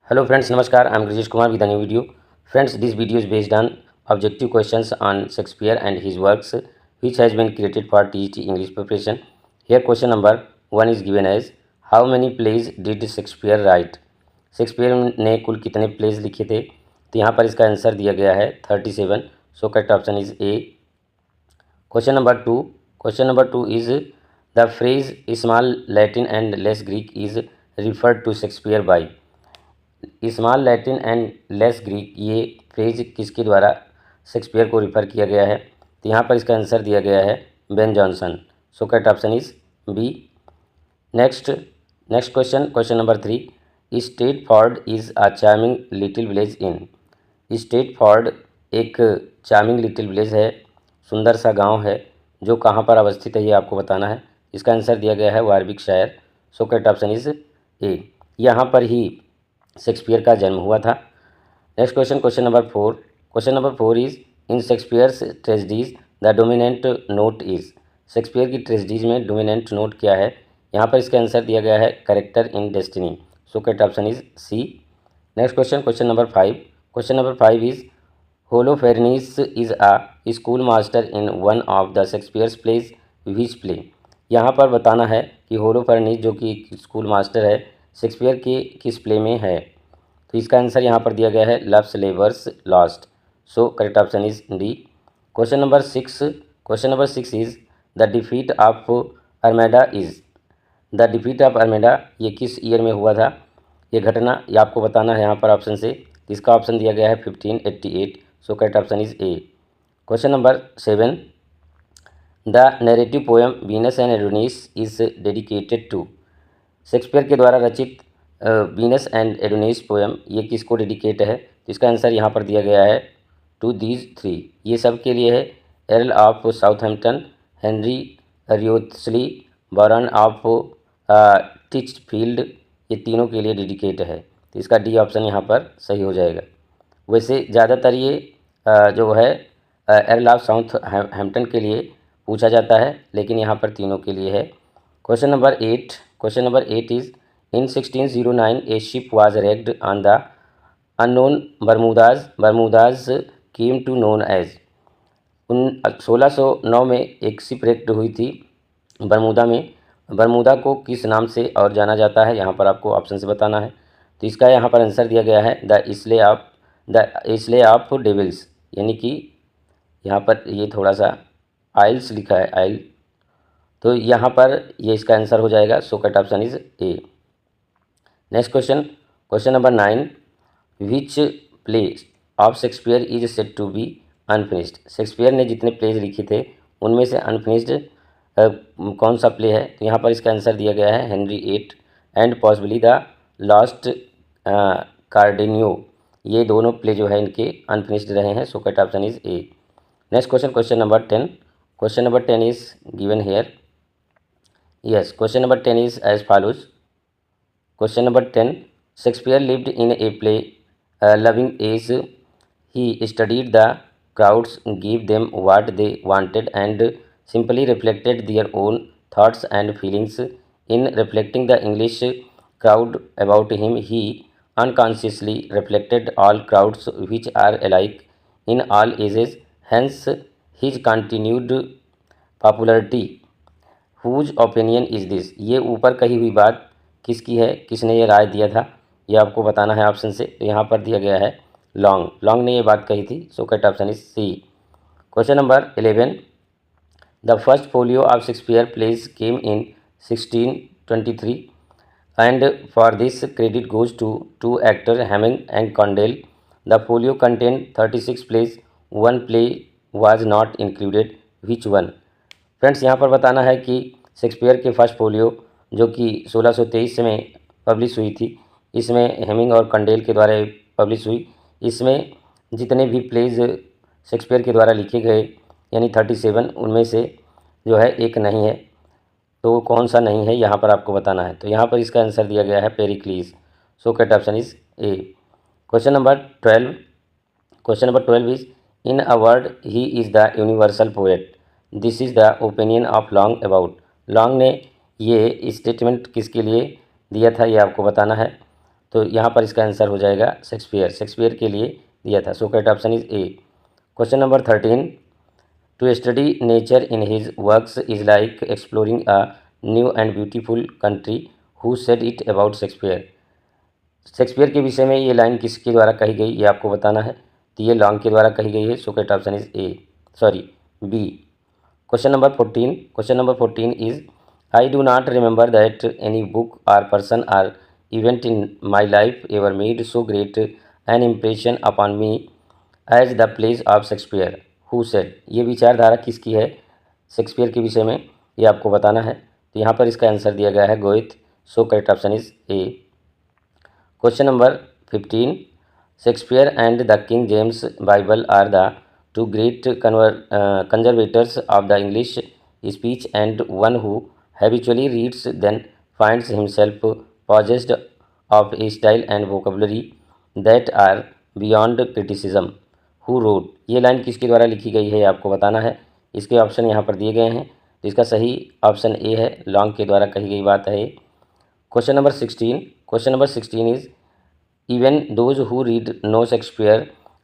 Hello friends, Namaskar. I am Rajesh Kumar with a new video. Friends, this video is based on objective questions on Shakespeare and his works, which has been created for TET English preparation. Here, question number 1 is given as how many plays did Shakespeare write? Shakespeare ने कुल कितने pledge लिखे थे? तो यहाँ पर इसका answer दिया गया है 37. सो correct option is A. Question number two is the phrase small Latin and less Greek is referred to Shakespeare by. Small Latin and less Greek ये फ्रेज किसके द्वारा शेक्सपियर को रिफ़र किया गया है? तो यहाँ पर इसका आंसर दिया गया है Ben Johnson. So correct option is B. Next question number 3. Stratford is a charming little village in. Stratford एक चार्मिंग लिटिल विलेज है, सुंदर सा गांव है, जो कहाँ पर अवस्थित है ये आपको बताना है. इसका आंसर दिया गया है Warwickshire. So correct option is A. यहाँ पर ही शेक्सपियर का जन्म हुआ था. Next question number 4 is in Shakespeare's tragedies the dominant note is. Shakespeare की ट्रेजेडीज में डोमिनेंट नोट क्या है? यहाँ पर इसका आंसर दिया गया है character in destiny. So correct option is C. Next question number 5 is Holofernes is a school master in one of the Shakespeare's plays which play. यहाँ पर बताना है कि होलोफेर्निस जो कि स्कूल मास्टर है शेक्सपियर के किस प्ले में है? तो इसका आंसर यहाँ पर दिया गया है love's labour's lost. So correct option is D. Question number 6 is the defeat of Armada is. The defeat of Armada ये किस ईयर में हुआ था? ये घटना ये आपको बताना है यहाँ पर ऑप्शन से. इसका ऑप्शन दिया गया है 1588. So correct option is A. Question number 7 the narrative poem Venus and Adonis is dedicated to. Shakespeare के द्वारा रचित वीनस एंड एडोनिस पोएम ये किसको डेडिकेट है? तो इसका आंसर यहाँ पर दिया गया है टू दीज 3. ये सब के लिए है. Earl of Southampton, Henry Wriothesley, Baron of Titchfield, ये तीनों के लिए डेडिकेट है. तो इसका डी ऑप्शन यहाँ पर सही हो जाएगा. वैसे ज़्यादातर ये जो है एर्ल ऑफ साउथहैम्पटन के लिए पूछा जाता है, लेकिन यहाँ पर तीनों के लिए है. Question number 8 is in 1609 a ship was wrecked on the unknown Bermudas came to known as. 1609 में एक शिप रेक्ड हुई थी बरमूदा में. बरमूदा को किस नाम से और जाना जाता है? यहाँ पर आपको ऑप्शन से बताना है. तो इसका यहाँ पर आंसर दिया गया है द इसले ऑफ डेविल्स, यानी कि यहाँ पर ये थोड़ा सा आइल्स लिखा है आइल, तो यहाँ पर ये इसका आंसर हो जाएगा. So correct option is A. Next question number 9 which play of Shakespeare is said to be unfinished. Shakespeare ने जितने प्लेज लिखे थे उनमें से अनफिनिश्ड कौन सा प्ले है? तो यहाँ पर इसका आंसर दिया गया है Henry 8 and possibly the lost Cardenio. ये दोनों प्ले जो है इनके अनफिनिश्ड रहे हैं. So correct option is A. Next question number 10. Question number 10 is given here. Yes, question number 10 is as follows. Question number 10. Shakespeare lived in a play loving age. He studied the crowds, gave them what they wanted, and simply reflected their own thoughts and feelings. In reflecting the English crowd about him, he unconsciously reflected all crowds which are alike in all ages. Hence, his continued popularity. Whose opinion is this. ये ऊपर कही हुई बात किसकी है? किसने ये राय दिया था? ये आपको बताना है ऑप्शन से. तो यहाँ पर दिया गया है लॉन्ग ने ये बात कही थी. So correct option is C. Question number 11 the first folio of Shakespeare plays came in 1623 and for this credit goes to to actor Heminge and Condell. The folio contain 36 plays. One play was not included. Which one? Friends, यहाँ पर बताना है कि Shakespeare के first folio जो कि 1623 में publish हुई थी, इसमें हेमिंग और कंडेल के द्वारा पब्लिश हुई. इसमें जितने भी प्लेज शेक्सपियर के द्वारा लिखे गए यानी 37, उनमें से जो है एक नहीं है. तो कौन सा नहीं है यहाँ पर आपको बताना है. तो यहाँ पर इसका आंसर दिया गया है Pericles. So correct option is A. Question number 12 is in a word he is the universal poet. This is the opinion of Long about. Long ने ये स्टेटमेंट किसके लिए दिया था ये आपको बताना है. तो यहाँ पर इसका आंसर हो जाएगा शेक्सपियर के लिए दिया था। So correct option is A. Question number 13, to study nature in his works is like exploring a new and beautiful country, who said it about Shakespeare. Shakespeare के विषय में ये लाइन किसके द्वारा कही गई, ये आपको बताना है। तो ये लॉन्ग के द्वारा कही गई है। So correct option is B. Question number 14 is, I do not remember that any book or person or event in my life ever made so great an impression upon me as the plays of Shakespeare, who said. ये विचारधारा किसकी है Shakespeare के विषय में, ये आपको बताना है। तो यहाँ पर इसका आंसर दिया गया है Goethe. So correct option is A. Question number 15, Shakespeare and the king James Bible are the two great conservators of the English speech, and one who habitually reads then finds himself possessed of a style and vocabulary that are beyond criticism, who wrote। ये line किसके द्वारा लिखी गई है, आपको बताना है। इसके ऑप्शन यहाँ पर दिए गए हैं। तो इसका सही ऑप्शन ए है, लॉन्ग के द्वारा कही गई बात है। Question number 16 is, even those who read no Shakespeare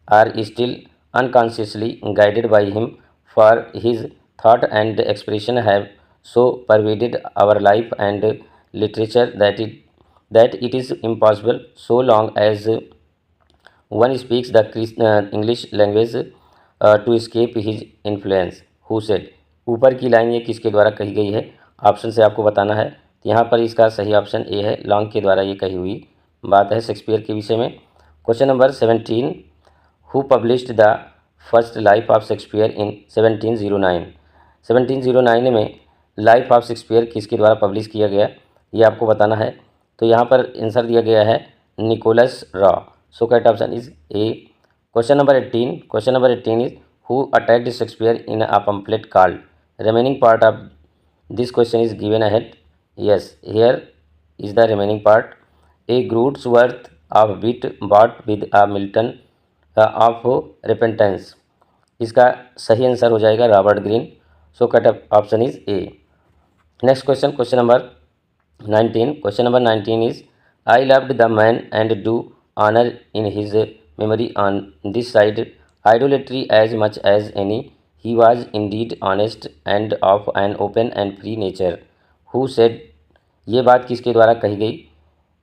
are still unconsciously guided by him, for his thought and expression have so pervaded our life and literature that it is impossible, so long as one speaks the English language, to escape his influence, who said। ऊपर की line ये किसके द्वारा कही गई है, option से आपको बताना है। तो यहाँ पर इसका सही ऑप्शन ए है, लॉन्ग के द्वारा ये कही हुई बात है शेक्सपियर के विषय में। Question number 17, who published the first life of Shakespeare in 1709। 1709 में लाइफ ऑफ शेक्सपियर किसके द्वारा पब्लिश किया गया, ये आपको बताना है। तो यहाँ पर आंसर दिया गया है Nicholas Rowe. So correct option is A. Question number 18 is, who attacked Shakespeare in a pamphlet called. Remaining part of this question is given ahead. Yes, here is the remaining part. A groot's worth of wit bought with a Milton of repentance। इसका सही answer हो जाएगा Robert Greene. So correct option is A. Next question number 19 is, I loved the man and do honour in his memory on this side idolatry as much as any, he was indeed honest and of an open and free nature, who said. ये बात किसके द्वारा कही गई,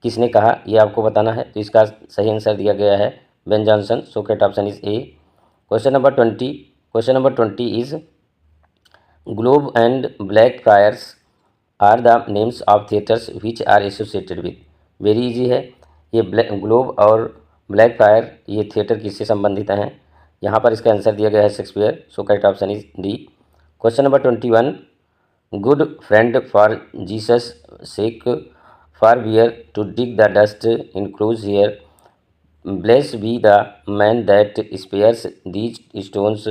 किसने कहा, ये आपको बताना है। तो इसका सही आंसर दिया गया है Ben Johnson. So correct option is A. Question number 20 is, Globe and Blackfriars are the names of theatres which are associated with. Very easy है। ये ग्लोब और ब्लैक फ्रायर ये थिएटर किससे संबंधित हैं, यहाँ पर इसका आंसर दिया गया है Shakespeare. So correct option is D. Question number 21, good friend for Jesus sake far bear to dig the dust enclosed here, blessed be the man that spares these stones,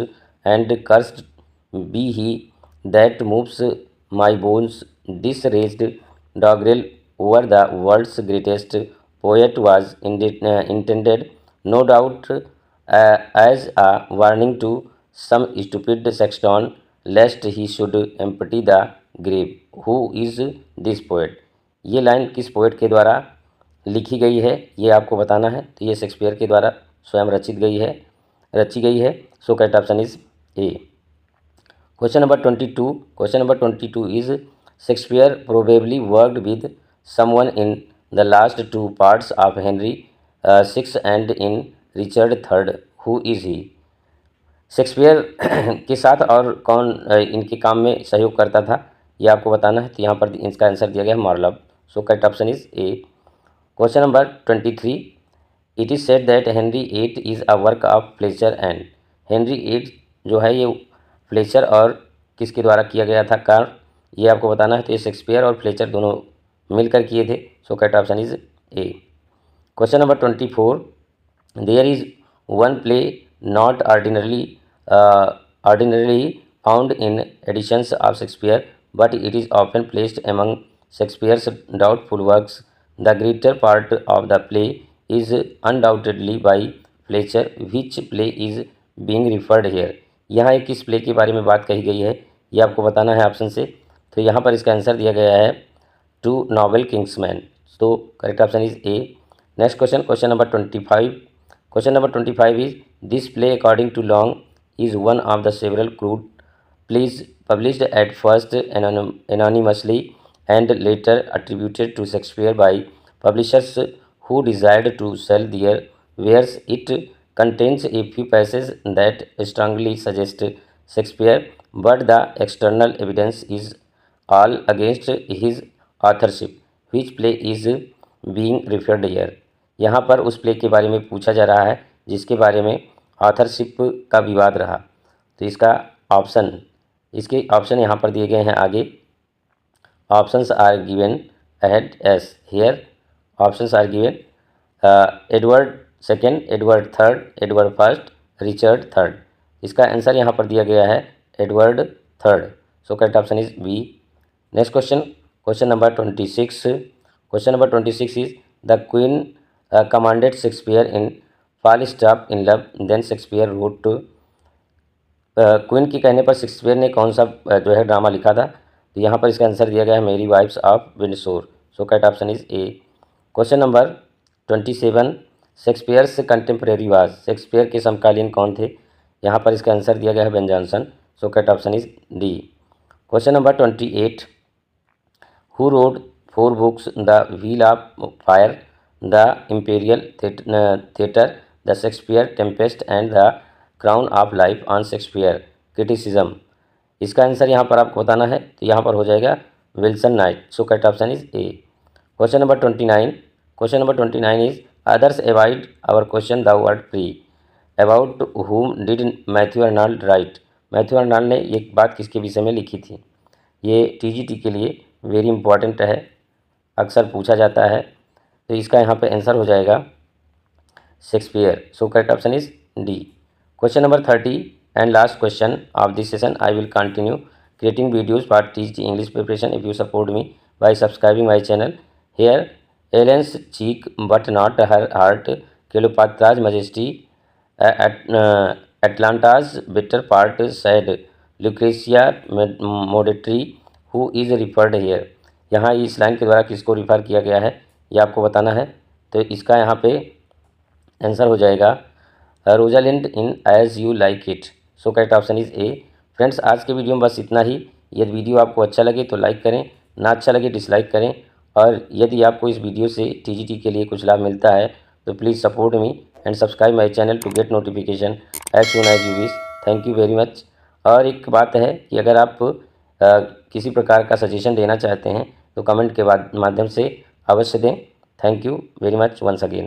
and cursed be he that moves my bones, disraised doggerel over the world's greatest poet was intended, no doubt, as a warning to some stupid sexton, lest he should empty the grave। Who is this poet? ये line किस poet के द्वारा लिखी गई है, ये आपको बताना है। तो ये शेक्सपियर के द्वारा स्वयं रची गई है। So correct option is A. Question number 22 is, Shakespeare probably worked with someone in the last two parts of Henry VI and in Richard III, who is he. Shakespeare के साथ और कौन इनके काम में सहयोग करता था, ये आपको बताना है। तो यहाँ पर इसका आंसर दिया गया है Marlowe. So correct option is A. Question number 23, it is said that Henry VIII is a work of Fletcher and. Henry VIII जो है ये फ्लेचर और किसके द्वारा किया गया था कार्य, ये आपको बताना है। तो ये शेक्सपियर और फ्लेचर दोनों मिलकर किए थे। So correct option is A. Question number 24, there is one play not ordinarily found in editions of Shakespeare, but it is often placed among Shakespeare's doubtful works. The greater part of the play is undoubtedly by Fletcher, which play is being referred here। यहाँ एक किस play के बारे में बात कही गई है, ये आपको बताना है ऑप्शन से। तो यहाँ पर इसका आंसर दिया गया है टू नॉवेल किंग्समैन। तो correct option is A. Next question, question number 25. Question number 25 is this play according to Long is one of the several crude plays published at first anonymously and later attributed to Shakespeare by publishers who desired to sell their wares. It contains a few passages that strongly suggest Shakespeare, but the external evidence is all against his authorship. Which play is being referred here? यहाँ पर उस play के बारे में पूछा जा रहा है जिसके बारे में ऑथरशिप का विवाद रहा। तो इसका ऑप्शन, इसके ऑप्शन यहाँ पर दिए गए हैं आगे। Options are given ahead as here. Options are given Edward second, Edward third, Edward first, Richard third. इसका आंसर यहाँ पर दिया गया है Edward third. So correct option is B. Next question, question number 26. Question number 26 is the queen commanded Shakespeare in Falstaff in Love, then Shakespeare wrote. Queen के कहने पर Shakespeare ने कौन सा जो है ड्रामा लिखा था? तो यहाँ पर इसका आंसर दिया गया है Merry wives of Windsor. So correct option is A. Question number 27, Shakespeare's contemporary was. Shakespeare के समकालीन कौन थे? यहाँ पर इसका आंसर दिया गया है Ben Johnson. So correct option is D. Question number 28, who wrote 4 books the wheel of fire, the imperial theatre, the Shakespeare Tempest and the crown of life on Shakespeare criticism. इसका answer यहाँ पर आपको बताना है। तो यहाँ पर हो जाएगा Wilson Knight. So correct option is A. Question number 29, question number 29 is others avoid our question the word free, about whom did Matthew Arnold write. Matthew Arnold ने ये बात किसके विषय में लिखी थी? ये टीजीटी के लिए वेरी इंपॉर्टेंट है, अक्सर पूछा जाता है। तो इसका यहाँ पे आंसर हो जाएगा Shakespeare. So correct option is D. Question number 30 and last question of this session, I will continue creating videos for TGT English preparation if you support me by subscribing my channel. Here Helen's cheek but not her heart, Cleopatra's majesty, Atalanta's better part sad, Lucretia's modesty, who is referred here. यहाँ इस line के द्वारा किसको refer किया गया है ये आपको बताना है। तो इसका यहाँ पे आंसर हो जाएगा Rosalind in as you like it. So correct option is A. Friends, आज के वीडियो में बस इतना ही। यदि वीडियो आपको अच्छा लगे तो लाइक करें, ना अच्छा लगे डिसलाइक करें। और यदि आपको इस वीडियो से टीजीटी के लिए कुछ लाभ मिलता है तो please support me and subscribe my channel to get notification as soon as you wish. Thank you very much. और एक बात है कि अगर आप किसी प्रकार का सजेशन देना चाहते हैं तो कमेंट के माध्यम से अवश्य दें। Thank you very much once again.